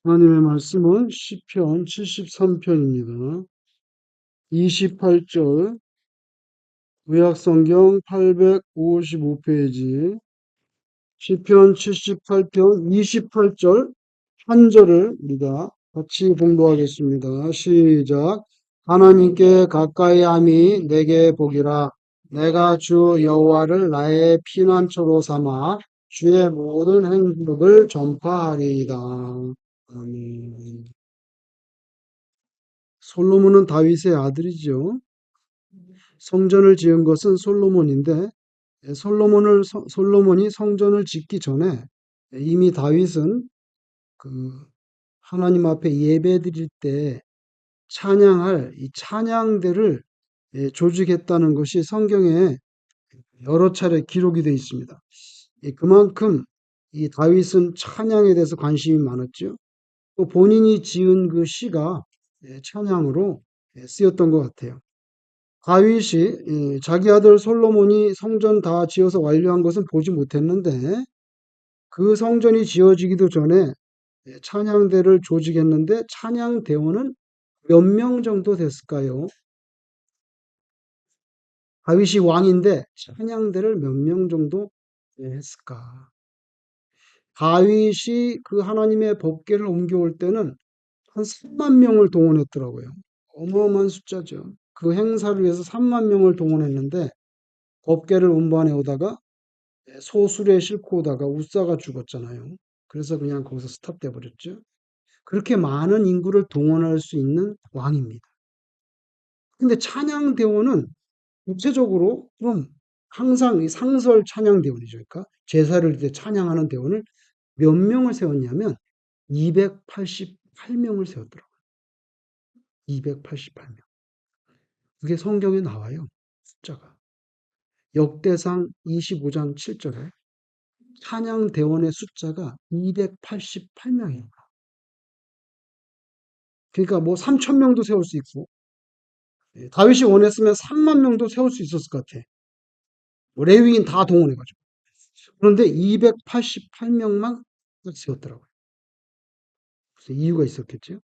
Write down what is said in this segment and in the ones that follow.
하나님의 말씀은 시편 73편입니다. 28절, 의학성경 855페이지, 시편 78편 28절 한 절을 우리가 같이 공부하겠습니다. 시작. 하나님께 가까이 함이 내게 복이라. 내가 주 여호와를 나의 피난처로 삼아 주의 모든 행적을 전파하리이다. 아멘. 솔로몬은 다윗의 아들이죠. 성전을 지은 것은 솔로몬인데 솔로몬이 성전을 짓기 전에 이미 다윗은 그 하나님 앞에 예배드릴 때 찬양할 이 찬양대를 조직했다는 것이 성경에 여러 차례 기록이 되어 있습니다. 그만큼 이 다윗은 찬양에 대해서 관심이 많았죠. 또 본인이 지은 그 시가 찬양으로 쓰였던 것 같아요. 다윗이 자기 아들 솔로몬이 성전 다 지어서 완료한 것은 보지 못했는데 그 성전이 지어지기도 전에 찬양대를 조직했는데 찬양대원은 몇 명 정도 됐을까요? 다윗이 왕인데 찬양대를 몇 명 정도 했을까? 다윗이 그 하나님의 법궤를 옮겨올 때는 한 3만 명을 동원했더라고요. 어마어마한 숫자죠. 그 행사를 위해서 3만 명을 동원했는데 법궤를 운반해 오다가 소술에 싣고 오다가 웃사가 죽었잖아요. 그래서 그냥 거기서 스탑돼 버렸죠. 그렇게 많은 인구를 동원할 수 있는 왕입니다. 근데 찬양대원은 구체적으로 그럼 항상 이 상설 찬양대원이죠. 그러니까 제사를 때 찬양하는 대원을 몇 명을 세웠냐면 288명을 세웠더라고요. 288명. 그게 성경에 나와요. 숫자가. 역대상 25장 7절에 찬양대원의 숫자가 288명이에요. 그러니까 뭐 3천 명도 세울 수 있고 다윗이 원했으면 3만 명도 세울 수 있었을 것 같아. 뭐 레위인 다 동원해가지고. 그런데 288명만 세웠더라고요. 그래서 이유가 있었겠죠.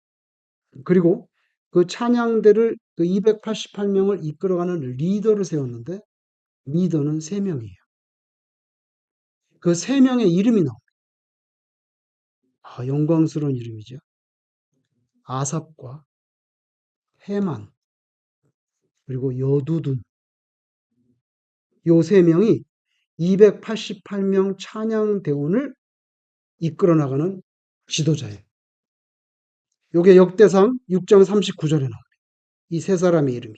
그리고 그 찬양대를 그 288명을 이끌어가는 리더를 세웠는데 리더는 3명이에요. 그 3명의 이름이 나옵니다. 영광스러운 이름이죠. 아삽과 헤만 그리고 여두둔 요 3명이 288명 찬양대원을 이끌어 나가는 지도자예요. 요게 역대상 6장 39절에 나옵니다. 이 세 사람의 이름이.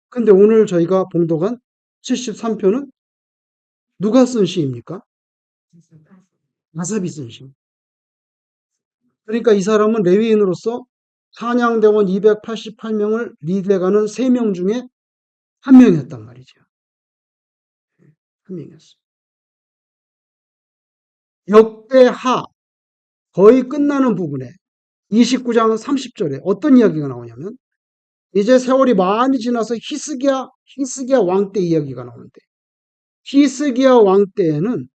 근데 오늘 저희가 봉독한 73편은 누가 쓴 시입니까? 아삽이 쓴 시. 그러니까 이 사람은 레위인으로서 찬양대원 288명을 리드해가는 3명 중에 한 명이었단 말이죠. 한 명이었어요. 역대하 거의 끝나는 부분에 29장 30절에 어떤 이야기가 나오냐면 이제 세월이 많이 지나서 히스기야 왕 때 이야기가 나오는데 히스기야 왕 때에는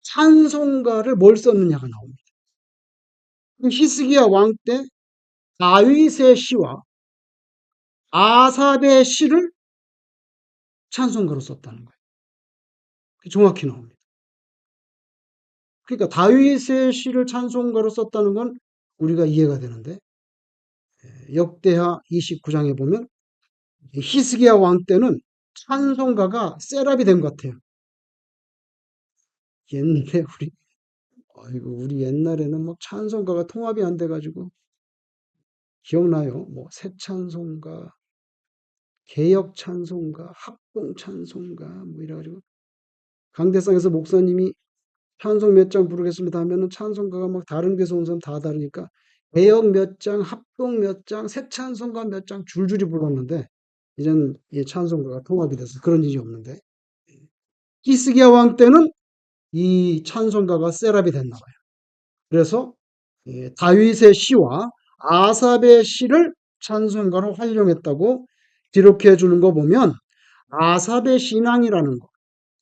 찬송가를 뭘 썼느냐가 나옵니다. 히스기야 왕 때 다윗의 시와 아삽의 시를 찬송가로 썼다는 거예요. 정확히 나옵니다. 그러니까 다윗의 시를 찬송가로 썼다는 건 우리가 이해가 되는데 역대하 29장에 보면 히스기야 왕 때는 찬송가가 셋업이 된 것 같아요. 옛날에 우리 옛날에는 막 찬송가가 통합이 안 돼가지고 기억나요? 뭐 새 찬송가, 개역 찬송가, 합동 찬송가 뭐 이래가지고 강대상에서 목사님이 찬송 몇 장 부르겠습니다 하면은 찬송가가 막 다른 교회에서 온 사람 다 다르니까 개역 몇 장, 합동 몇 장, 새 찬송가 몇 장 줄줄이 불렀는데 이제는 이 찬송가가 통합이 돼서 그런 일이 없는데 히스기야 왕 때는 이 찬송가가 셋업이 됐나 봐요. 그래서 다윗의 시와 아삽의 시를 찬송가로 활용했다고 기록해 주는 거 보면 아삽의 신앙이라는 거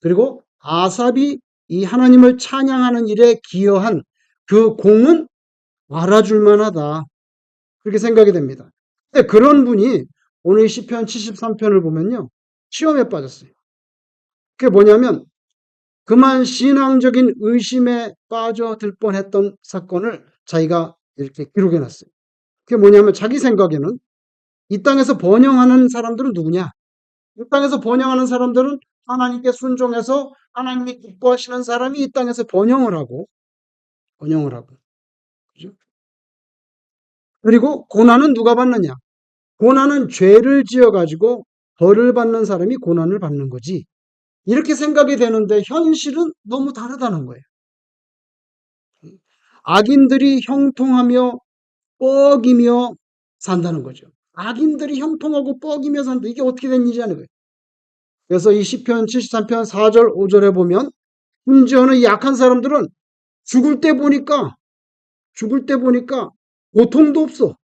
그리고 아삽이 이 하나님을 찬양하는 일에 기여한 그 공은 알아줄 만하다. 그렇게 생각이 됩니다. 근데 그런 분이 오늘 시편 73편을 보면요. 시험에 빠졌어요. 그게 뭐냐면 그만 신앙적인 의심에 빠져들 뻔했던 사건을 자기가 이렇게 기록해 놨어요. 그게 뭐냐면 자기 생각에는 이 땅에서 번영하는 사람들은 누구냐? 이 땅에서 번영하는 사람들은 하나님께 순종해서 하나님이 기뻐하시는 사람이 이 땅에서 번영을 하고. 그죠? 그리고 고난은 누가 받느냐? 고난은 죄를 지어가지고 벌을 받는 사람이 고난을 받는 거지. 이렇게 생각이 되는데 현실은 너무 다르다는 거예요. 악인들이 형통하며 뻐기며 산다는 거죠. 악인들이 형통하고 뻐기며 산다. 이게 어떻게 된 일이냐는 거예요. 그래서 이 시편 73편 4절 5절에 보면 심지어는 이 약한 사람들은 죽을 때 보니까 고통도 없어.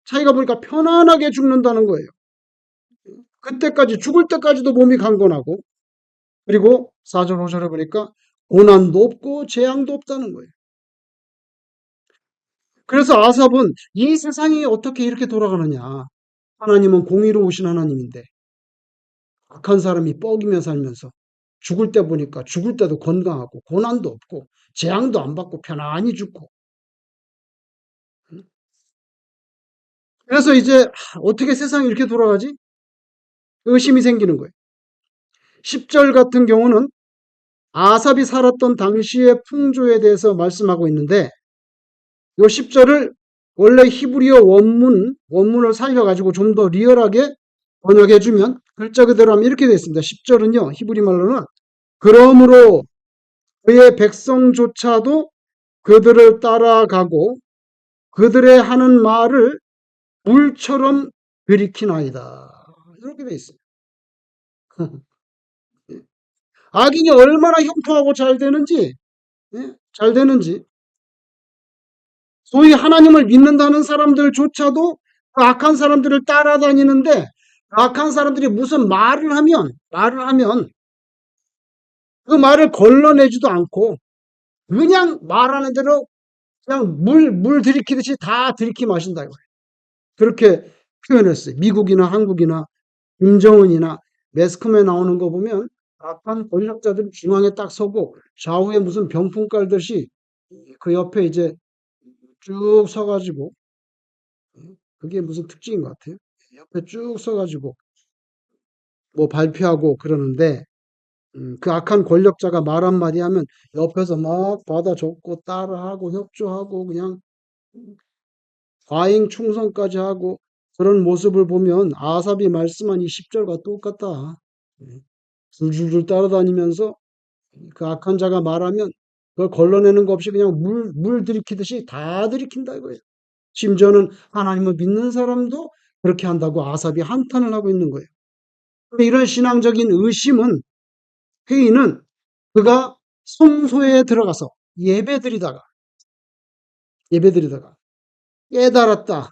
자기가 보니까 편안하게 죽는다는 거예요. 그때까지 죽을 때까지도 몸이 강건하고 그리고 4절 5절에 보니까 고난도 없고 재앙도 없다는 거예요. 그래서 아삽은 이 세상이 어떻게 이렇게 돌아가느냐. 하나님은 공의로우신 하나님인데 악한 사람이 뻐기며 살면서 죽을 때 보니까 죽을 때도 건강하고 고난도 없고 재앙도 안 받고 편안히 죽고. 그래서 이제 어떻게 세상이 이렇게 돌아가지? 의심이 생기는 거예요. 10절 같은 경우는 아삽이 살았던 당시의 풍조에 대해서 말씀하고 있는데 이 10절을 원래 히브리어 원문을 살려가지고 좀 더 리얼하게 번역해주면 글자 그대로 하면 이렇게 되어 있습니다. 10절은요, 히브리 말로는 그러므로 그의 백성조차도 그들을 따라가고 그들의 하는 말을 물처럼 들이키나이다. 이렇게 되어 있어요. 악인이 얼마나 형통하고 잘 되는지, 소위 하나님을 믿는다는 사람들조차도 그 악한 사람들을 따라다니는데 그 악한 사람들이 무슨 말을 하면 그 말을 걸러내지도 않고 그냥 말하는 대로 그냥 물 들이키듯이 다 들이키 마신다 이거예요. 그렇게 표현했어요. 미국이나 한국이나 김정은이나 매스컴에 나오는 거 보면 악한 권력자들이 중앙에 딱 서고 좌우에 무슨 병풍 깔듯이 그 옆에 이제 쭉 서가지고 그게 무슨 특징인 것 같아요. 옆에 쭉 서가지고 뭐 발표하고 그러는데 그 악한 권력자가 말 한마디 하면 옆에서 막 받아 적고 따라하고 협조하고 그냥 과잉 충성까지 하고 그런 모습을 보면 아삽이 말씀한 이 10절과 똑같다. 줄줄줄 따라다니면서 그 악한 자가 말하면 그걸 걸러내는 거 없이 그냥 물 들이키듯이 다 들이킨다 이거예요. 심지어는 하나님을 믿는 사람도 그렇게 한다고 아삽이 한탄을 하고 있는 거예요. 근데 이런 신앙적인 회의는 그가 성소에 들어가서 예배드리다가 깨달았다.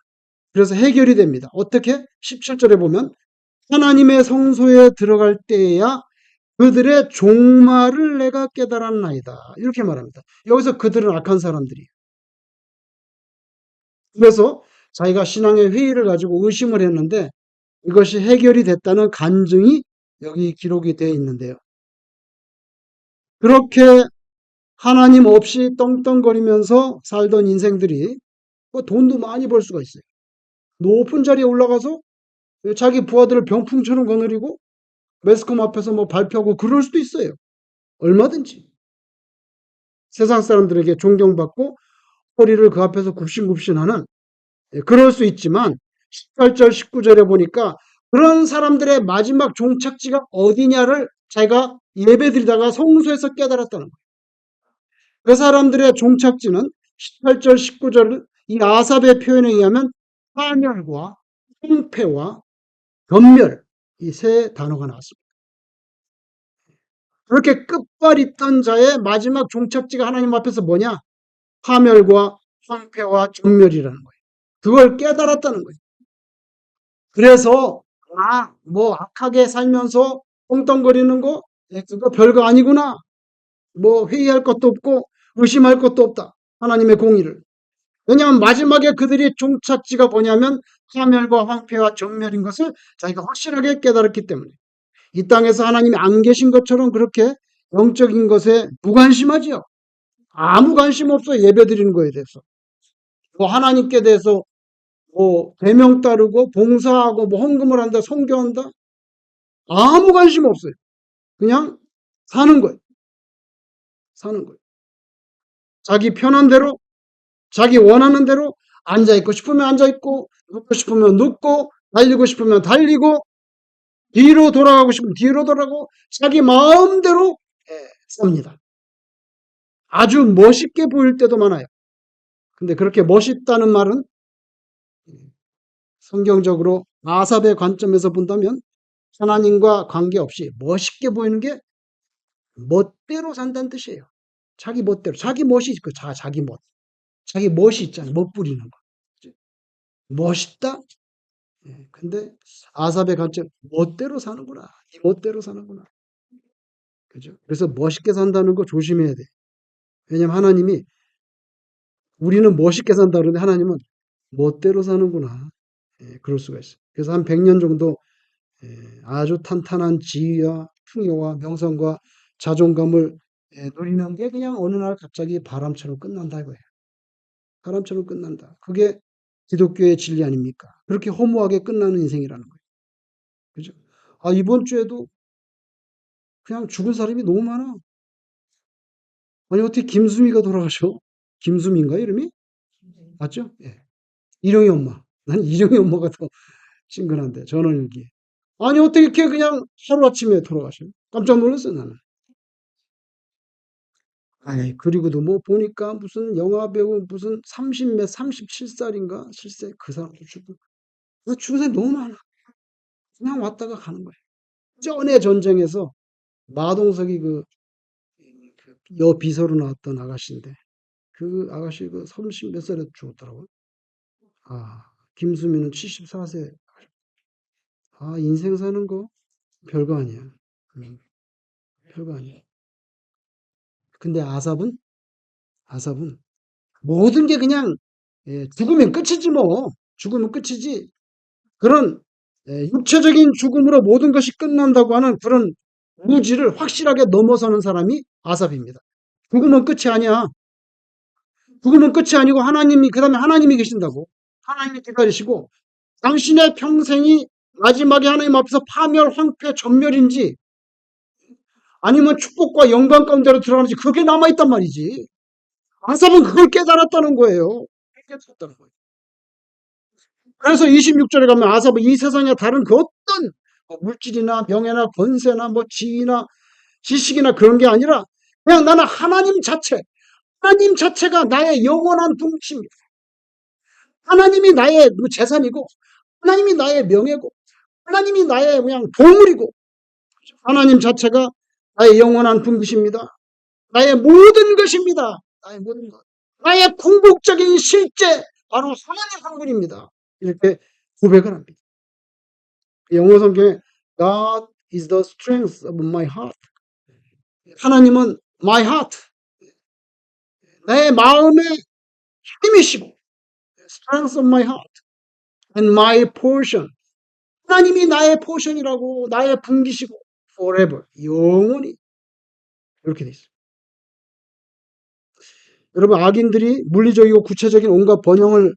그래서 해결이 됩니다. 어떻게? 17절에 보면 하나님의 성소에 들어갈 때에야 그들의 종말을 내가 깨달았나이다. 이렇게 말합니다. 여기서 그들은 악한 사람들이에요. 그래서 자기가 신앙의 회의를 가지고 의심을 했는데 이것이 해결이 됐다는 간증이 여기 기록이 되어 있는데요. 그렇게 하나님 없이 떵떵거리면서 살던 인생들이 돈도 많이 벌 수가 있어요. 높은 자리에 올라가서 자기 부하들을 병풍처럼 거느리고 매스컴 앞에서 뭐 발표하고 그럴 수도 있어요. 얼마든지. 세상 사람들에게 존경받고 허리를 그 앞에서 굽신굽신하는 그럴 수 있지만 18절 19절에 보니까 그런 사람들의 마지막 종착지가 어디냐를 자기가 예배드리다가 성소에서 깨달았다는 거예요. 그 사람들의 종착지는 18절 19절 이 아삽의 표현에 의하면 파멸과 황폐와 변멸 이 세 단어가 나왔습니다. 그렇게 끝발 잇던 자의 마지막 종착지가 하나님 앞에서 뭐냐? 파멸과 황폐와 전멸이라는 거예요. 그걸 깨달았다는 거예요. 그래서 뭐 악하게 살면서 엉뚱거리는 거 그거 별거 아니구나. 뭐 회의할 것도 없고 의심할 것도 없다. 하나님의 공의를. 왜냐하면 마지막에 그들이 종착지가 뭐냐면 파멸과 황폐와 정멸인 것을 자기가 확실하게 깨달았기 때문에 이 땅에서 하나님이 안 계신 것처럼 그렇게 영적인 것에 무관심하지요. 아무 관심 없어 예배드리는 거에 대해서. 뭐 하나님께 대해서 뭐 계명 따르고 봉사하고 뭐 헌금을 한다, 선교한다. 아무 관심 없어요. 그냥 사는 거예요. 사는 거예요. 자기 편한 대로, 자기 원하는 대로 앉아있고 싶으면 앉아있고, 눕고 싶으면 눕고, 달리고 싶으면 달리고, 뒤로 돌아가고 싶으면 뒤로 돌아가고, 자기 마음대로 삽니다. 아주 멋있게 보일 때도 많아요. 근데 그렇게 멋있다는 말은 성경적으로 아삽의 관점에서 본다면 하나님과 관계없이 멋있게 보이는 게 멋대로 산다는 뜻이에요. 자기 멋대로. 자기 멋이 있고, 자기 멋. 자기 멋이 있잖아요. 멋 부리는 거. 멋있다? 근데 아삽의 관점, 멋대로 사는구나. 이 멋대로 사는구나. 그죠? 그래서 멋있게 산다는 거 조심해야 돼. 왜냐면 하나님이 우리는 멋있게 산다 그러는데 하나님은 멋대로 사는구나. 그럴 수가 있어요. 그래서 한 100년 정도 아주 탄탄한 지위와 풍요와 명성과 자존감을 누리는 게 그냥 어느 날 갑자기 바람처럼 끝난다 이거예요. 바람처럼 끝난다. 그게 기독교의 진리 아닙니까? 그렇게 허무하게 끝나는 인생이라는 거예요. 그죠? 아, 이번 주에도 그냥 죽은 사람이 너무 많아. 아니, 어떻게 김수미가 돌아가셔? 김수미인가, 이름이? 맞죠? 예. 일용이 엄마. 난 일용이 엄마가 더 친근한데, 전원일기. 아니, 어떻게 이렇게 그냥 하루아침에 돌아가셔? 깜짝 놀랐어요, 나는. 아이, 그리고도 뭐 보니까 무슨 영화배우 무슨 30몇, 37살인가? 실세 그 사람도 죽고. 그 죽은 사람이 너무 많아. 그냥 왔다가 가는 거예요. 전에 전쟁에서 마동석이 그 여비서로 나왔던 아가씨인데, 그 아가씨 그 30 몇 살에 죽었더라고요. 아, 김수미는 74세. 아, 인생 사는 거 별거 아니야. 음, 별거 아니야. 근데 아삽은 모든 게 그냥 죽으면 끝이지 뭐. 죽으면 끝이지. 그런 육체적인 죽음으로 모든 것이 끝난다고 하는 그런 무지를 확실하게 넘어서는 사람이 아삽입니다. 죽으면 끝이 아니야. 죽으면 끝이 아니고 하나님이 그다음에 하나님이 계신다고. 하나님이 기다리시고 당신의 평생이 마지막에 하나님 앞에서 파멸, 황폐, 전멸인지 아니면 축복과 영광 가운데로 들어가는지 그게 남아있단 말이지. 아삽은 그걸 깨달았다는 거예요. 깨달았다는 거예요. 그래서 26절에 가면 아삽은 이 세상에 다른 그 어떤 뭐 물질이나 명예나 권세나 뭐 지위나 지식이나 그런 게 아니라 그냥 나는 하나님 자체가 나의 영원한 분이십니다. 하나님이 나의 재산이고 하나님이 나의 명예고 하나님이 나의 그냥 보물이고 하나님 자체가 나의 영원한 분이십니다. 나의 모든 것입니다. 나의 모든 것. 나의 궁극적인 실제 바로 하나님 한 분입니다. 이렇게 고백을 합니다. 영어 성경에 God is the strength of my heart. 하나님은 my heart. 내 마음의 힘이시고 strength of my heart and my portion. 하나님이 나의 포션이라고 나의 분기시고 forever 영원히 이렇게 돼 있어요. 여러분 악인들이 물리적이고 구체적인 온갖 번영을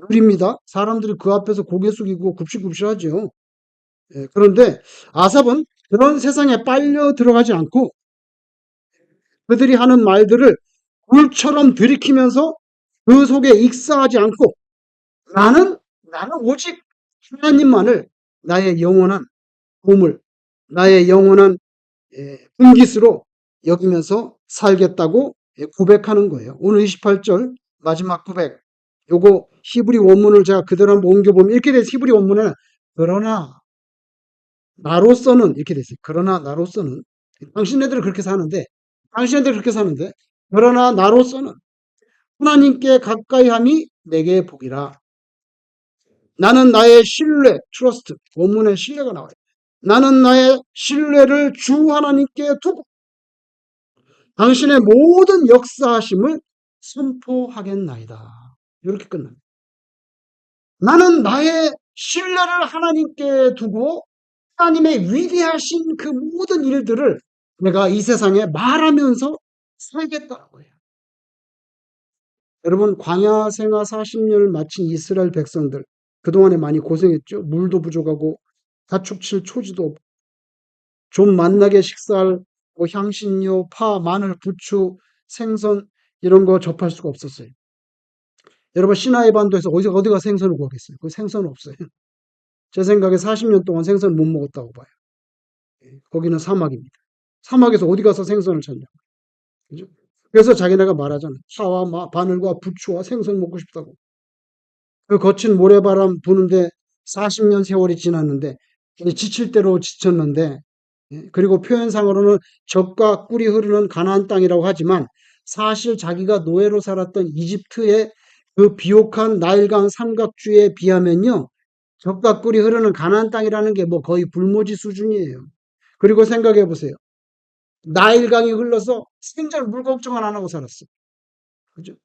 누립니다. 사람들이 그 앞에서 고개 숙이고 굽실굽실하죠. 그런데 아삽은 그런 세상에 빨려 들어가지 않고 그들이 하는 말들을 물처럼 들이키면서 그 속에 익사하지 않고 나는 오직 하나님만을 나의 영원한 보물, 나의 영원한 분깃으로 여기면서 살겠다고 고백하는 거예요. 오늘 28절 마지막 고백. 요거 히브리 원문을 제가 그대로 한번 옮겨보면 이렇게 돼서 히브리 원문에는 그러나 나로서는 이렇게 돼 있어요. 그러나 나로서는 당신네들은 그렇게 사는데 그러나 나로서는 하나님께 가까이함이 내게 복이라. 나는 나의 신뢰, 트러스트, 원문에 신뢰가 나와요. 나는 나의 신뢰를 주 하나님께 두고 당신의 모든 역사하심을 선포하겠나이다. 이렇게 끝납니다. 나는 나의 신뢰를 하나님께 두고 하나님의 위대하신 그 모든 일들을 내가 이 세상에 말하면서 살겠다는 거예요. 여러분, 광야 생활 40년을 마친 이스라엘 백성들, 그동안에 많이 고생했죠. 물도 부족하고 가축칠 초지도 없고 좀 맛나게 식사할 뭐 향신료, 파, 마늘, 부추, 생선 이런 거 접할 수가 없었어요. 여러분, 시나이 반도에서 어디가 생선을 구하겠어요? 그 생선 없어요. 제 생각에 40년 동안 생선 못 먹었다고 봐요. 거기는 사막입니다. 사막에서 어디 가서 생선을 찾냐? 그죠? 그래서 자기네가 말하잖아요. 파와 바늘과 부추와 생선 먹고 싶다고. 그 거친 모래바람 부는데 40년 세월이 지났는데 지칠 대로 지쳤는데 그리고 표현상으로는 젖과 꿀이 흐르는 가나안 땅이라고 하지만 사실 자기가 노예로 살았던 이집트의 그 비옥한 나일강 삼각주에 비하면요. 젖과 꿀이 흐르는 가나안 땅이라는 게 뭐 거의 불모지 수준이에요. 그리고 생각해 보세요. 나일강이 흘러서 생전 물 걱정을 안 하고 살았어. 그죠?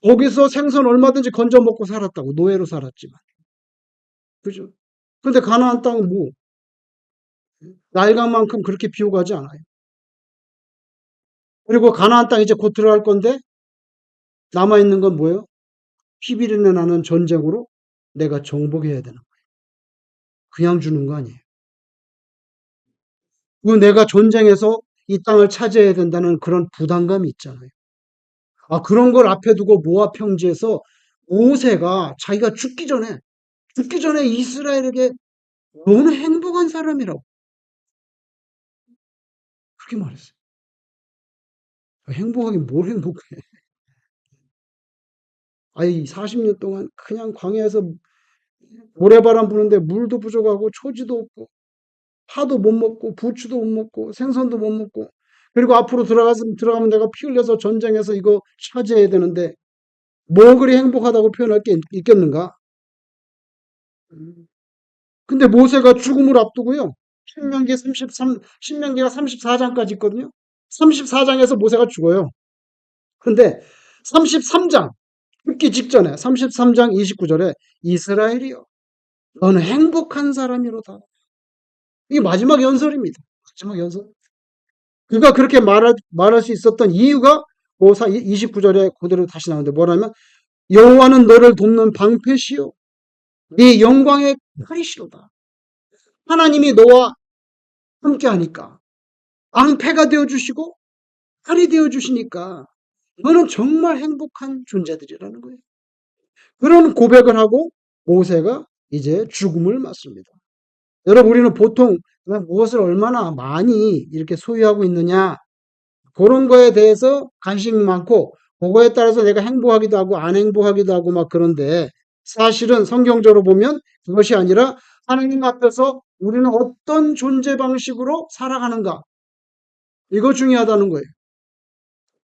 거기서 생선 얼마든지 건져 먹고 살았다고. 노예로 살았지만. 그죠? 근데 가나안 땅은 뭐 나일강만큼 그렇게 비옥하지 않아요. 그리고 가나안 땅 이제 곧 들어갈 건데 남아 있는 건 뭐예요? 피비린내 나는 전쟁으로 내가 정복해야 되는 거예요. 그냥 주는 거 아니에요. 그 내가 전쟁에서 이 땅을 차지해야 된다는 그런 부담감이 있잖아요. 그런 걸 앞에 두고 모압 평지에서 모세가 자기가 죽기 전에 이스라엘에게 너는 행복한 사람이라고 그렇게 말했어요. 행복하긴 뭘 행복해. 아니 40년 동안 그냥 광야에서 모래바람 부는데 물도 부족하고 초지도 없고 파도 못 먹고 부추도 못 먹고 생선도 못 먹고 그리고 앞으로 들어가면 내가 피 흘려서 전쟁에서 이거 차지해야 되는데 뭐 그리 행복하다고 표현할 게 있겠는가? 근데 모세가 죽음을 앞두고요. 신명기가 34장까지 있거든요. 34장에서 모세가 죽어요. 근데 33장 죽기 직전에 33장 29절에 이스라엘이여 너는 행복한 사람이로다. 이게 마지막 연설입니다. 마지막 연설. 그가 그렇게 말할 수 있었던 이유가 29절에 그대로 다시 나오는데 뭐라면 여호와는 너를 돕는 방패시요 네 영광의 칼이시로다. 하나님이 너와 함께하니까 방패가 되어주시고 칼이 되어주시니까 너는 정말 행복한 존재들이라는 거예요. 그런 고백을 하고 모세가 이제 죽음을 맞습니다. 여러분 우리는 보통 무엇을 얼마나 많이 이렇게 소유하고 있느냐 그런 거에 대해서 관심이 많고 그거에 따라서 내가 행복하기도 하고 안 행복하기도 하고 막 그런데 사실은 성경적으로 보면 그것이 아니라 하나님 앞에서 우리는 어떤 존재 방식으로 살아가는가 이거 중요하다는 거예요.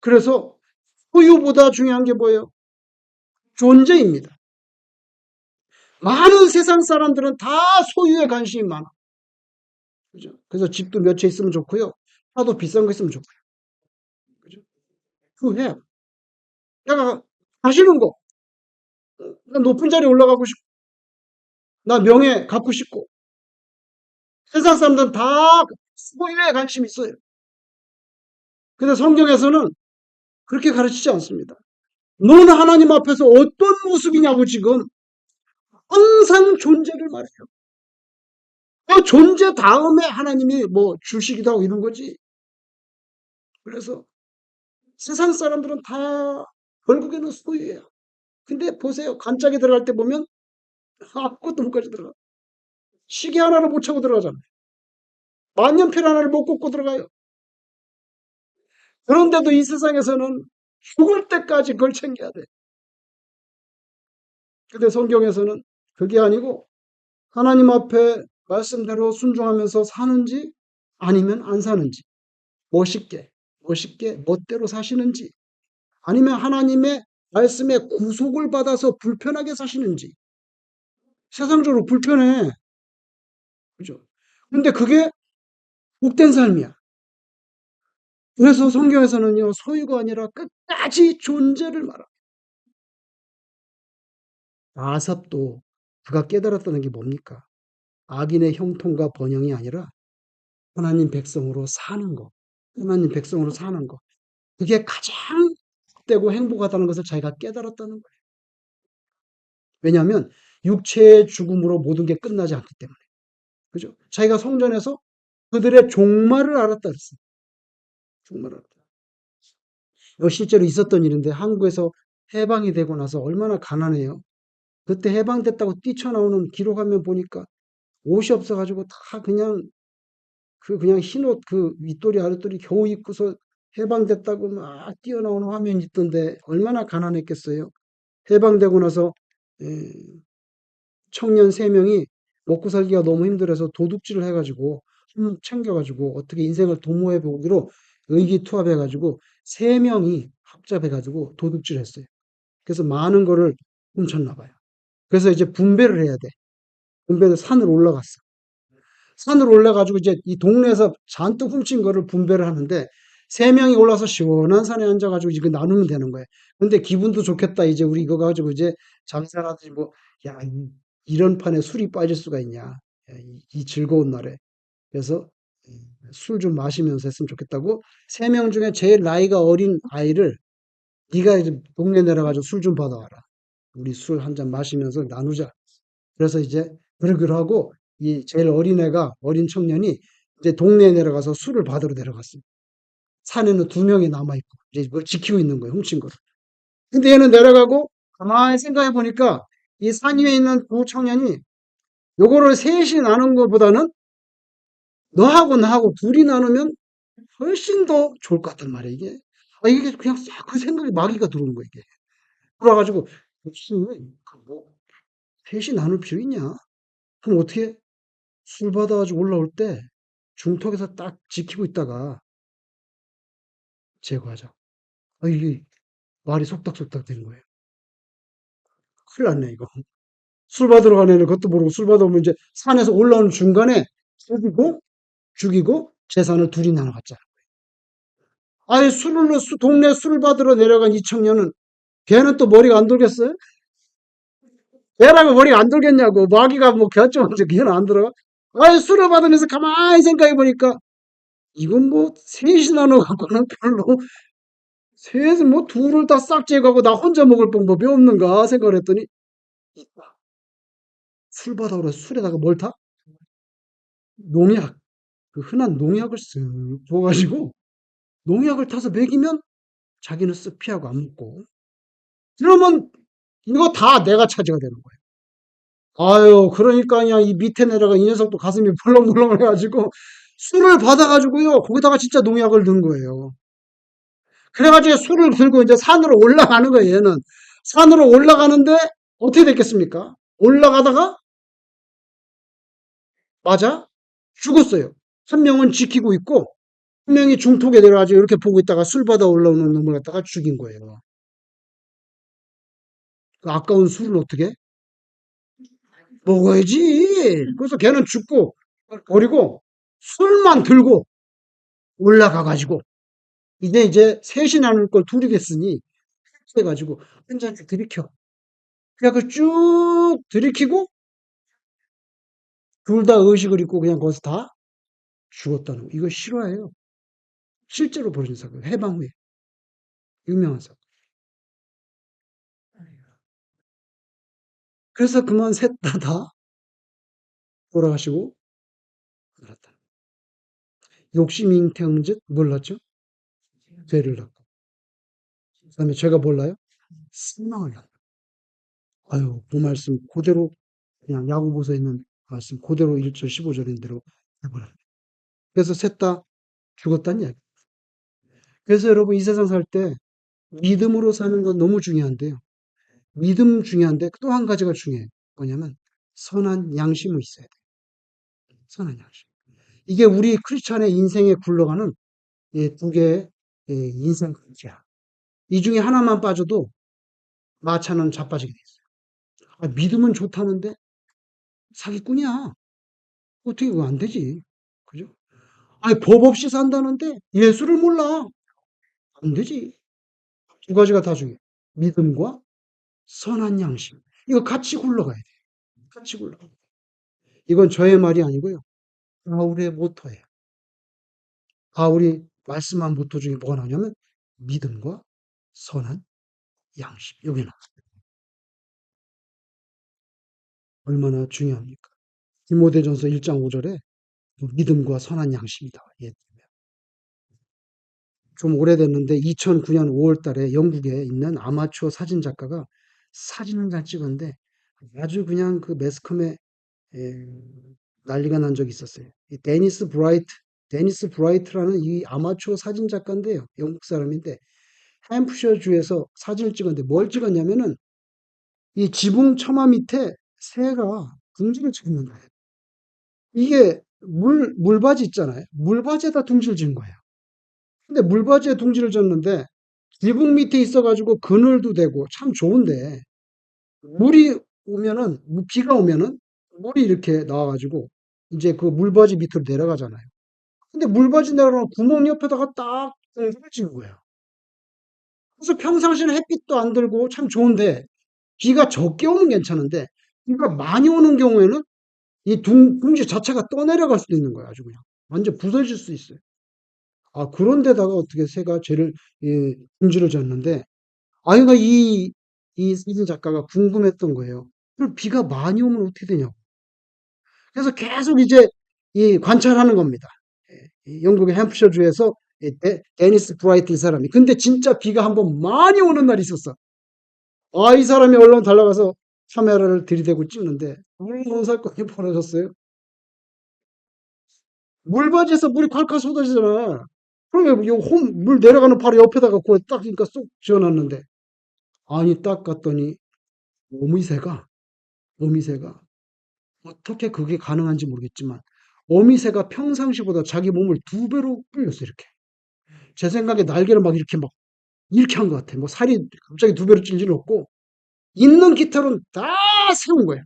그래서 소유보다 중요한 게 뭐예요? 존재입니다. 많은 세상 사람들은 다 소유에 관심이 많아. 그죠? 그래서 집도 몇 채 있으면 좋고요. 차도 비싼 거 있으면 좋고요. 그죠? 후회. 내가 가시는 거. 나 높은 자리에 올라가고 싶고, 나 명예 갖고 싶고. 세상 사람들은 다 소유에 관심이 있어요. 근데 성경에서는 그렇게 가르치지 않습니다. 너는 하나님 앞에서 어떤 모습이냐고 지금 항상 존재를 말해요. 그 존재 다음에 하나님이 뭐 주시기도 하고 이런 거지. 그래서 세상 사람들은 다 결국에는 소유예요. 근데 보세요. 간짝에 들어갈 때 보면 아무것도 못 가지고 들어가. 시계 하나를 못 차고 들어가잖아요. 만년필 하나를 못 꽂고 들어가요. 그런데도 이 세상에서는 죽을 때까지 그걸 챙겨야 돼. 근데 성경에서는 그게 아니고 하나님 앞에 말씀대로 순종하면서 사는지 아니면 안 사는지 멋있게 멋대로 사시는지 아니면 하나님의 말씀에 구속을 받아서 불편하게 사시는지 세상적으로 불편해. 그죠? 근데 그게 복된 삶이야. 그래서 성경에서는요, 소유가 아니라 끝까지 존재를 말합니다. 아삽도 그가 깨달았다는 게 뭡니까? 악인의 형통과 번영이 아니라 하나님 백성으로 사는 거. 하나님 백성으로 사는 거. 그게 가장 되고 행복하다는 것을 자기가 깨달았다는 거예요. 왜냐하면 육체의 죽음으로 모든 게 끝나지 않기 때문에. 그죠? 자기가 성전에서 그들의 종말을 알았다 그랬어요. 종말을 알았다. 이거 실제로 있었던 일인데 한국에서 해방이 되고 나서 얼마나 가난해요. 그때 해방됐다고 뛰쳐나오는 기록하면 보니까 옷이 없어가지고 다 그냥 흰옷 그 윗도리 아랫도리 겨우 입고서 해방됐다고 막 뛰어나오는 화면이 있던데 얼마나 가난했겠어요. 해방되고 나서 에, 청년 3명이 먹고 살기가 너무 힘들어서 도둑질을 해가지고 챙겨가지고 어떻게 인생을 도모해 보기로 의기투합해가지고 3명이 합잡해가지고 도둑질을 했어요. 그래서 많은 거를 훔쳤나 봐요. 그래서 이제 분배를 해야 돼. 분배를 산으로 올라갔어. 산으로 올라가지고 이제 이 동네에서 잔뜩 훔친 거를 분배를 하는데 3명이 올라서 시원한 산에 앉아가지고 이거 나누면 되는 거예요. 근데 기분도 좋겠다. 이제 우리 이거 가지고 이제 장사라든지 뭐, 야, 이런 판에 술이 빠질 수가 있냐. 야, 이 즐거운 날에. 그래서 술 좀 마시면서 했으면 좋겠다고 3명 중에 제일 나이가 어린 아이를 네가 이제 동네 내려가지고 술 좀 받아와라. 우리 술 한 잔 마시면서 나누자. 그래서 이제 그러고 이 제일 어린 애가 어린 청년이 이제 동네에 내려가서 술을 받으러 내려갔어요. 산에는 2명이 남아있고 이제 그걸 지키고 있는 거예요. 훔친 거를. 근데 얘는 내려가고 가만히 생각해 보니까 이 산 위에 있는 두 청년이 요거를 셋이 나눈 것보다는 너하고 나하고 둘이 나누면 훨씬 더 좋을 것 같단 말이에요, 이게. 이게 그냥 싹 그 생각이 마귀가 들어오는 거예요, 이게. 그래가지고, 무슨, 뭐, 셋이 나눌 필요 있냐? 그럼 어떻게 술 받아가지고 올라올 때 중턱에서 딱 지키고 있다가 제거하자. 이게 말이 속닥속닥 되는 거예요. 큰일 났네, 이거. 술 받으러 가는 애는 그것도 모르고 술 받아오면 이제 산에서 올라오는 중간에 죽이고 재산을 둘이 나눠 갖자. 아예 동네 술 받으러 내려간 이 청년은 걔는 또 머리가 안 돌겠어요? 걔라면 머리가 안 돌겠냐고. 마귀가 뭐 결정하지 걔는 안 들어가. 아예 술을 받으면서 가만히 생각해 보니까 이건 뭐 셋이 나눠 갖고는 별로 셋은 뭐 둘을 다 싹 제거하고 나 혼자 먹을 방법이 없는가 생각을 했더니 술 받아오라 술에다가 뭘 타? 농약. 그 흔한 농약을 쓱 부어가지고 농약을 타서 먹이면 자기는 쓱 피하고 안 먹고. 그러면 이거 다 내가 차지가 되는 거예요. 아유, 그러니까 그냥 이 밑에 내려가 이 녀석도 가슴이 벌렁벌렁 해가지고 술을 받아가지고요. 거기다가 진짜 농약을 넣은 거예요. 그래가지고 술을 들고 이제 산으로 올라가는 거예요, 얘는. 산으로 올라가는데 어떻게 됐겠습니까? 올라가다가 맞아? 죽었어요. 한 명은 지키고 있고 한 명이 중턱에 내려가지고 이렇게 보고 있다가 술 받아 올라오는 놈을 갖다가 죽인 거예요. 그 아까운 술을 어떻게? 먹어야지. 그래서 걔는 죽고 버리고 술만 들고 올라가가지고 이제 셋이 나눌 걸 둘이 됐으니 해가지고 한 잔씩 들이켜. 그냥 그쭉 들이키고 둘 다 의식을 잃고 그냥 거기서 다 죽었다는 거. 이거 실화예요. 실제로 벌어진 사건. 해방 후에 유명한 사건. 그래서 그만 셋 다 돌아가시고 말았다. 욕심이 잉태한 즉 몰랐죠? 죄를 낳고. 그다음에 죄가 몰라요? 사망을 낳고. 아유, 그 말씀 그대로 그냥 야고보서에 있는 말씀 그대로 1절 15절인 대로 해버려요. 그래서 셋 다 죽었다는 이야기. 그래서 여러분 이 세상 살 때 믿음으로 사는 건 너무 중요한데요. 믿음 중요한데 또 한 가지가 중요해요. 뭐냐면 선한 양심이 있어야 돼요. 선한 양심. 이게 우리 크리스찬의 인생에 굴러가는 두 개의 인생轨跡이야. 이 중에 하나만 빠져도 마차는 자빠지게 돼 있어요. 믿음은 좋다는데 사기꾼이야. 어떻게 그거 안 되지? 그죠? 아니, 법 없이 산다는데 예수를 몰라. 안 되지. 두 가지가 다 중요해. 믿음과 선한 양심. 이거 같이 굴러가야 돼. 같이 굴러가. 이건 저의 말이 아니고요. 바울의 모토예요. 바울이 말씀한 모토 중에 뭐가 나오냐면 믿음과 선한 양심. 여기 나 얼마나 중요합니까? 디모데전서 1장 5절에 믿음과 선한 양심이다. 예. 좀 오래됐는데 2009년 5월 달에 영국에 있는 아마추어 사진 작가가 사진을 잘 찍었는데 아주 그냥 그 매스컴에 에, 난리가 난 적이 있었어요. 이 데니스 브라이트라는 이 아마추어 사진 작가인데요. 영국 사람인데 햄프셔 주에서 사진을 찍었는데 뭘 찍었냐면은 이 지붕 처마 밑에 새가 둥지를 찍는 거예요. 이게 물바지 있잖아요. 물바지에다 둥지를 지은 거예요. 근데 물바지에 둥지를 졌는데 지붕 밑에 있어가지고 그늘도 되고 참 좋은데 물이 오면은 비가 오면은 물이 이렇게 나와가지고 이제 그 물바지 밑으로 내려가잖아요. 근데 물바지 내려가는 구멍 옆에다가 딱 둥지를 지은 거예요. 그래서 평상시에는 햇빛도 안 들고 참 좋은데 비가 적게 오면 괜찮은데 비가 많이 오는 경우에는 이 둥지 자체가 떠내려갈 수도 있는 거예요. 아주 그냥 완전 부서질 수 있어요. 아, 그런데다가 어떻게 새가 죄를 둥지를 졌는데 아이가 이 사진 작가가 궁금했던 거예요. 그럼 비가 많이 오면 어떻게 되냐고. 그래서 계속 이제 이 관찰하는 겁니다. 이 영국의 햄프셔주에서 데니스 브라이트 이 사람이. 근데 진짜 비가 한번 많이 오는 날이 있었어. 아, 이 사람이 얼른 달려가서 카메라를 들이대고 찍는데 놀라운 사건이 벌어졌어요. 물바지에서 물이 콸콸 쏟아지잖아. 그러면 물 내려가는 바로 옆에다가 그걸 딱 그러니까 쏙 지어놨는데 아니 딱 갔더니 어미새가 어미새가 어떻게 그게 가능한지 모르겠지만 어미새가 평상시보다 자기 몸을 두 배로 불렸어 이렇게. 제 생각에 날개를 막 이렇게 한 것 같아. 뭐 살이 갑자기 두 배로 찔 일은 없고 있는 깃털은 다 세운 거야.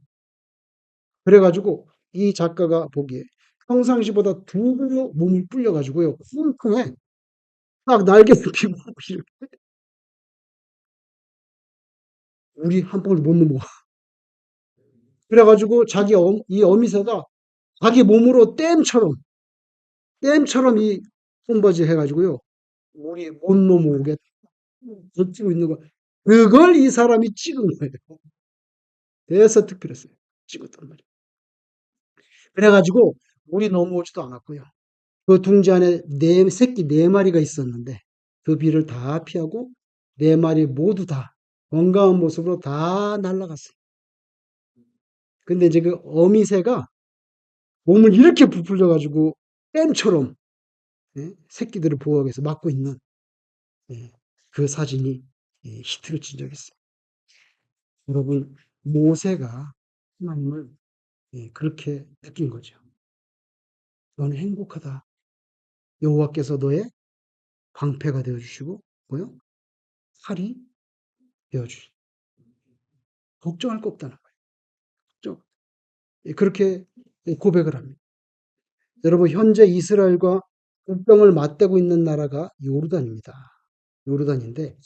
그래가지고 이 작가가 보기에 평상시보다 두 배로 몸을 불려가지고요. 쿵쿵해. 딱 날개 펴고 우리 한 방울 못 넘어. 그래가지고 이 어미새가 자기 몸으로 댐처럼 이 손바지 해가지고요. 물이 못 넘어오게 버티고 있는 거. 그걸 이 사람이 찍은 거예요. 대서특필했어요. 찍었단 말이에요. 그래가지고 물이 넘어오지도 않았고요. 그 둥지 안에 새끼 네 마리가 있었는데 그 비를 다 피하고 네 마리 모두 다 건강한 모습으로 다 날아갔어요. 근데 이제 그 어미새가 몸을 이렇게 부풀려가지고 댐처럼 새끼들을 보호하기 위해서 막고 있는 예, 그 사진이 히트를 친 적이 있어요. 여러분 모세가 하나님을 그렇게 느낀 거죠. 너는 행복하다. 여호와께서 너의 방패가 되어 주시고 뭐요? 칼이 되어 주시. 걱정할 거 없다는 거예요. 걱정. 그렇게 고백을 합니다. 여러분 현재 이스라엘과 국경을 맞대고 있는 나라가 요르단입니다. 요르단인데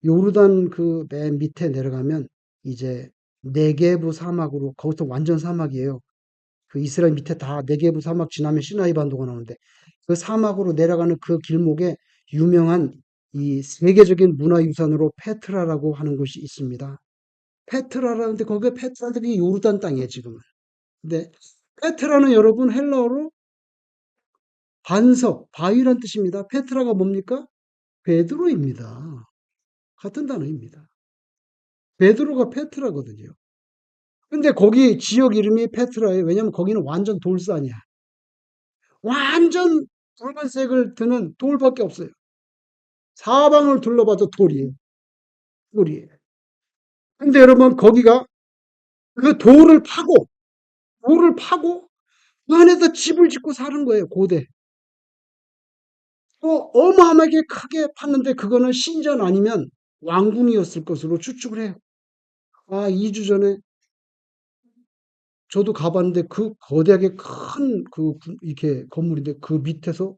요르단 그 맨 밑에 내려가면 이제 네게부 사막으로 거기서 완전 사막이에요. 그 이스라엘 밑에 다 네게부 사막 지나면 시나이 반도가 나오는데 그 사막으로 내려가는 그 길목에 유명한 이 세계적인 문화유산으로 페트라라고 하는 곳이 있습니다. 페트라라는데 거기에 페트라들이 요르단 땅이에요 지금은. 근데 페트라는 여러분 헬라어로 반석, 바위란 뜻입니다. 페트라가 뭡니까? 베드로입니다. 같은 단어입니다. 베드로가 페트라거든요. 근데 거기 지역 이름이 페트라예요. 왜냐면 거기는 완전 돌산이야. 완전 붉은색을 드는 돌밖에 없어요. 사방을 둘러봐도 돌이에요. 돌이에요. 근데 여러분 거기가 그 돌을 파고 그 안에서 집을 짓고 사는 거예요. 고대. 또 어마어마하게 크게 팠는데 그거는 신전 아니면 왕궁이었을 것으로 추측을 해요. 아, 2주 전에 저도 가봤는데 그 거대하게 큰 그 이렇게 건물인데 그 밑에서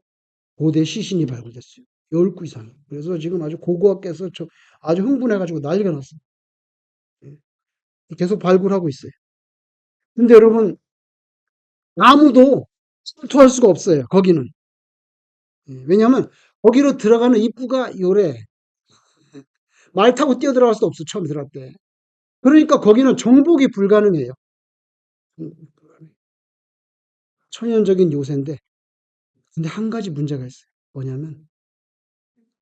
고대 시신이 발굴됐어요. 10구 이상이. 그래서 지금 아주 고고학계에서 아주 흥분해가지고 난리가 났어요. 예. 계속 발굴하고 있어요. 근데 여러분, 아무도 침투할 수가 없어요. 거기는. 예. 왜냐하면 거기로 들어가는 입구가 요래. 말 타고 뛰어 들어갈 수도 없어. 처음 들어갈 때. 그러니까 거기는 정복이 불가능해요. 천연적인 요새인데, 근데 한 가지 문제가 있어요. 뭐냐면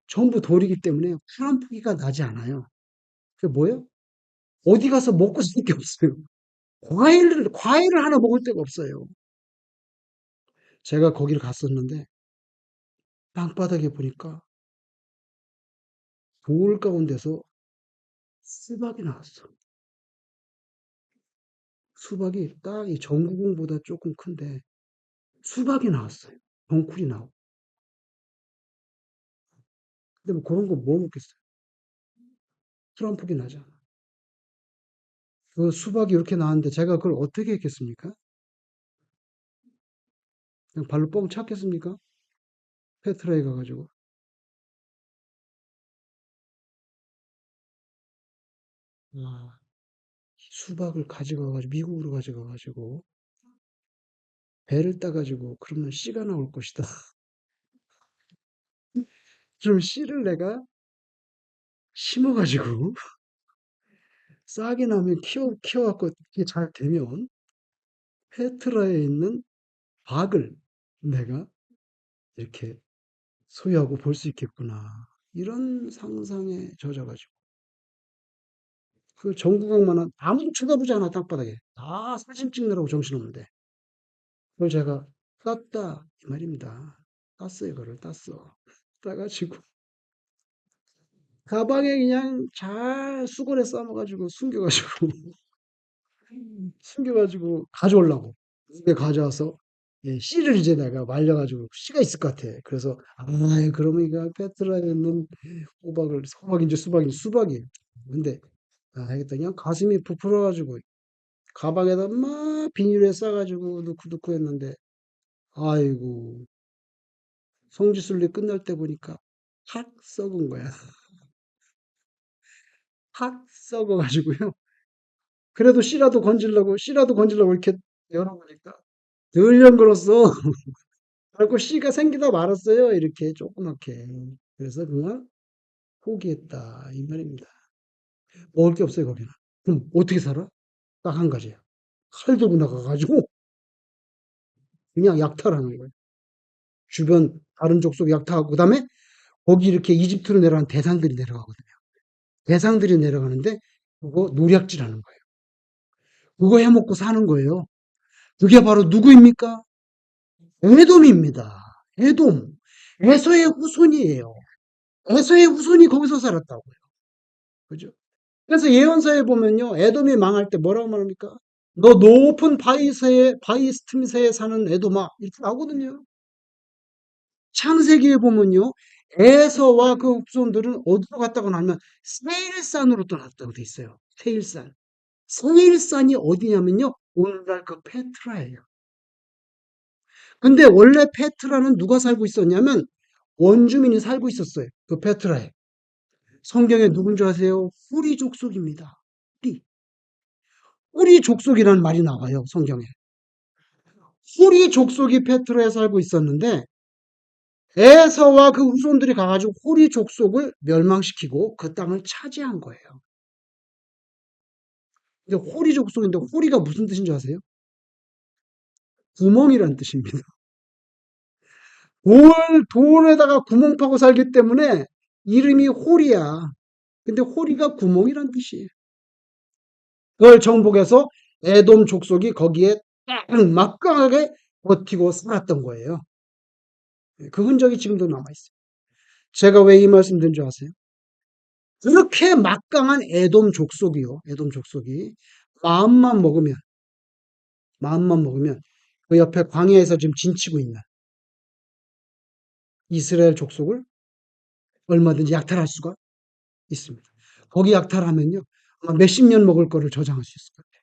전부 돌이기 때문에 풀 한 포기가 나지 않아요. 그게 뭐예요? 어디 가서 먹고 살 게 없어요. 과일을 하나 먹을 데가 없어요. 제가 거기를 갔었는데 땅바닥에 보니까 돌 가운데서 수박이 나왔어. 수박이 딱 이 전구공보다 조금 큰데 수박이 나왔어요. 덩쿨이 나오고. 근데 뭐 그런 거 뭐 먹겠어요? 풀 한 포기 나잖아. 그 수박이 이렇게 나왔는데 제가 그걸 어떻게 했겠습니까? 그냥 발로 뻥 찼겠습니까? 페트라에 가가지고. 아, 수박을 가져가가지고 미국으로 가져가가지고 배를 따가지고 그러면 씨가 나올 것이다. 좀 씨를 내가 심어가지고 싹이 나면 키워갖고 이게 잘 되면 페트라에 있는 박을 내가 이렇게 소유하고 볼 수 있겠구나. 이런 상상에 젖어가지고 그 전구경만한 아무도 쳐다보지 않아 땅바닥에 다 사진 찍느라고 정신없는데 그걸 제가 땄다 이 말입니다. 땄어요. 이거를 땄어. 따가지고 가방에 그냥 잘 수건에 싸매가지고 숨겨가지고 숨겨가지고 가져오려고. 집에 가져와서 예, 씨를 이제 내가 말려가지고 씨가 있을 것 같아. 그래서 아 그러면 이거 페트라에 있는 호박인지 수박인지 수박이에요. 근데 아 알겠다. 그냥 가슴이 부풀어가지고 가방에다 막 비닐에 싸가지고 넣고 했는데 아이고 성지순례 끝날 때 보니까 팍 썩은 거야. 팍 썩어가지고요. 그래도 씨라도 건지려고 이렇게 열어보니까 들렁거렸어. 그래고 씨가 생기다 말았어요. 이렇게 조그맣게. 그래서 그냥 포기했다. 이 말입니다. 먹을 게 없어요, 거기는. 그럼 어떻게 살아? 딱 한 가지예요. 칼 들고 나가가지고 그냥 약탈하는 거예요. 주변 다른 족속 약탈하고 그다음에 거기 이렇게 이집트로 내려간 대상들이 내려가거든요. 대상들이 내려가는데 그거 노략질하는 거예요. 그거 해먹고 사는 거예요. 그게 바로 누구입니까? 에돔입니다. 에돔. 에서의 후손이에요. 에서의 후손이 거기서 살았다고요. 그죠? 그래서 예언서에 보면요. 에돔이 망할 때 뭐라고 말합니까? 너 높은 바위 틈새에 사는 에돔아. 이렇게 나오거든요. 창세기에 보면요. 에서와 그 후손들은 어디로 갔다고 하면 세일산으로 떠났다고 돼 있어요. 세일산. 세일산이 어디냐면요. 오늘날 그 페트라예요. 근데 원래 페트라는 누가 살고 있었냐면 원주민이 살고 있었어요. 그 페트라에. 성경에 누군 줄 아세요? 후리 족속입니다. 후리. 후리 족속이라는 말이 나와요. 성경에. 후리 족속이 페트라에 살고 있었는데 에서와 그 후손들이 가가지고 후리 족속을 멸망시키고 그 땅을 차지한 거예요. 근데 후리 족속인데 후리가 무슨 뜻인 줄 아세요? 구멍이란 뜻입니다. 돌에다가 구멍 파고 살기 때문에 이름이 홀이야. 근데 홀이가 구멍이란 뜻이에요. 그걸 정복해서 에돔 족속이 거기에 딱 막강하게 버티고 살았던 거예요. 그 흔적이 지금도 남아있어요. 제가 왜 이 말씀 드린 줄 아세요? 그렇게 막강한 에돔 족속이요. 에돔 족속이 마음만 먹으면, 마음만 먹으면 그 옆에 광야에서 지금 진치고 있는 이스라엘 족속을 얼마든지 약탈할 수가 있습니다. 거기 약탈하면요. 아마 몇십 년 먹을 거를 저장할 수 있을 것 같아요.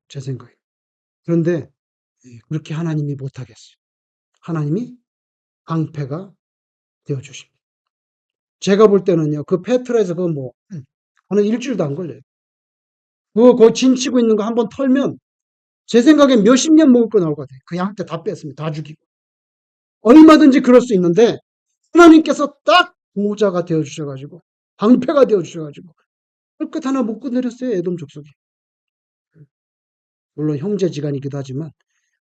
제 생각에. 그런데 그렇게 하나님이 못하겠어요. 하나님이 방패가 되어 주십니다. 제가 볼 때는요, 그 페트라에서 그거 뭐, 하는 일주일도 안 걸려요. 그거 진치고 있는 거 한번 털면 제 생각엔 몇십 년 먹을 거 나올 것 같아요. 그 양떼 다 뺐습니다. 다 죽이고. 얼마든지 그럴 수 있는데, 하나님께서 딱 보호자가 되어 주셔가지고, 방패가 되어 주셔가지고, 끝 하나 못 건드렸어요, 에돔 족속이. 물론 형제지간이기도 하지만,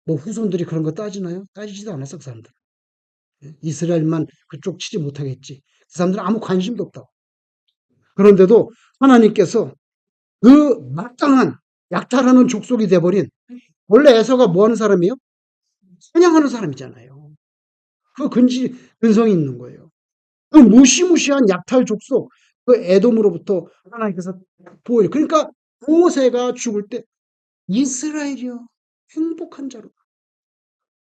뭐 후손들이 그런 거 따지나요? 따지지도 않았어, 그 사람들. 이스라엘만 그쪽 치지 못하겠지. 그 사람들은 아무 관심도 없다고. 그런데도 하나님께서 그 마땅한 약탈하는 족속이 돼버린, 원래 에서가 뭐 하는 사람이에요? 사냥하는 사람이잖아요. 그 근성이 있는 거예요. 그 무시무시한 약탈 족속, 그 에돔으로부터 하나님께서 보호해. 그러니까 모세가 죽을 때 이스라엘이여 행복한 자로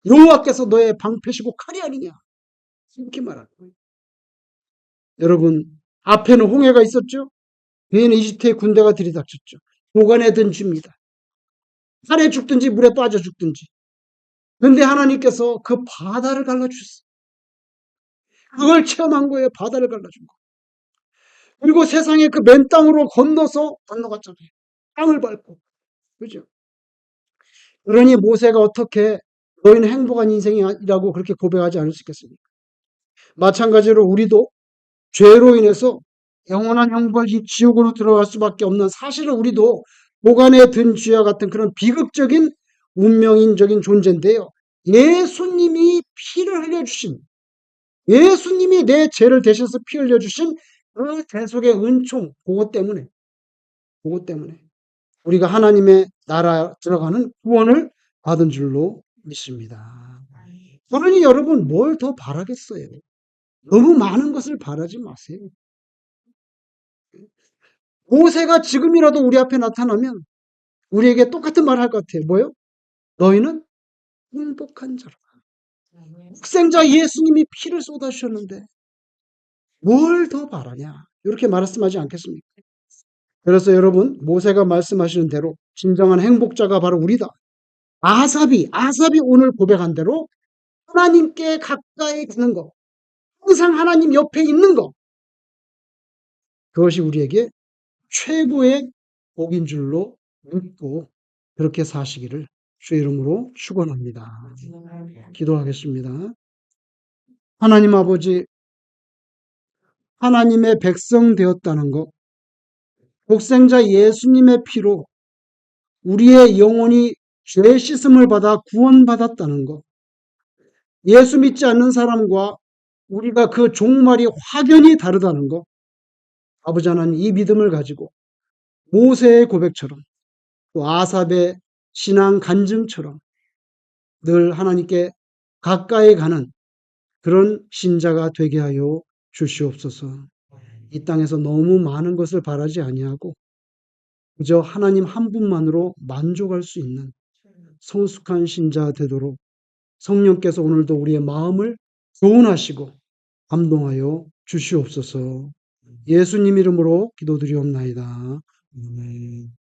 여호와께서 너의 방패시고 칼이 아니냐 이렇게 말하는 거예요. 여러분 앞에는 홍해가 있었죠. 뒤에는 이집트의 군대가 들이닥쳤죠. 도간에 든 줍니다. 산에 죽든지 물에 빠져 죽든지. 그런데 하나님께서 그 바다를 갈라주셨어요. 그걸 체험한 거예요. 바다를 갈라준 거. 그리고 세상에 그 맨 땅으로 건너갔잖아요. 땅을 밟고. 그죠? 그러니 모세가 어떻게 너희는 행복한 인생이라고 그렇게 고백하지 않을 수 있겠습니까? 마찬가지로 우리도 죄로 인해서 영원한 형벌이 지옥으로 들어갈 수밖에 없는 사실은 우리도 보관에 든 쥐와 같은 그런 비극적인 운명인적인 존재인데요. 예수님이 피를 흘려주신 예수님이 내 죄를 대셔서 피 흘려주신 그 대속의 은총 그것 때문에 우리가 하나님의 나라 들어가는 구원을 받은 줄로 믿습니다. 그러니 여러분 뭘 더 바라겠어요? 너무 많은 것을 바라지 마세요. 모세가 지금이라도 우리 앞에 나타나면 우리에게 똑같은 말을 할 것 같아요. 뭐요? 너희는 행복한 자라. 독생자 예수님이 피를 쏟아주셨는데 뭘 더 바라냐? 이렇게 말씀하지 않겠습니까? 그래서 여러분 모세가 말씀하시는 대로 진정한 행복자가 바로 우리다. 아삽이 오늘 고백한 대로 하나님께 가까이 가는 거, 항상 하나님 옆에 있는 거, 그것이 우리에게 최고의 복인 줄로 믿고 그렇게 사시기를 주의 이름으로 축원합니다. 기도하겠습니다. 하나님 아버지, 하나님의 백성 되었다는 것, 독생자 예수님의 피로 우리의 영혼이 죄 씻음을 받아 구원받았다는 것, 예수 믿지 않는 사람과 우리가 그 종말이 확연히 다르다는 것, 아버지 하나님 이 믿음을 가지고 모세의 고백처럼 또 아삽의 신앙 간증처럼 늘 하나님께 가까이 가는 그런 신자가 되게 하여 주시옵소서. 이 땅에서 너무 많은 것을 바라지 아니하고 그저 하나님 한 분만으로 만족할 수 있는 성숙한 신자 되도록 성령께서 오늘도 우리의 마음을 교훈하시고 감동하여 주시옵소서. 예수님 이름으로 기도드리옵나이다. 아멘.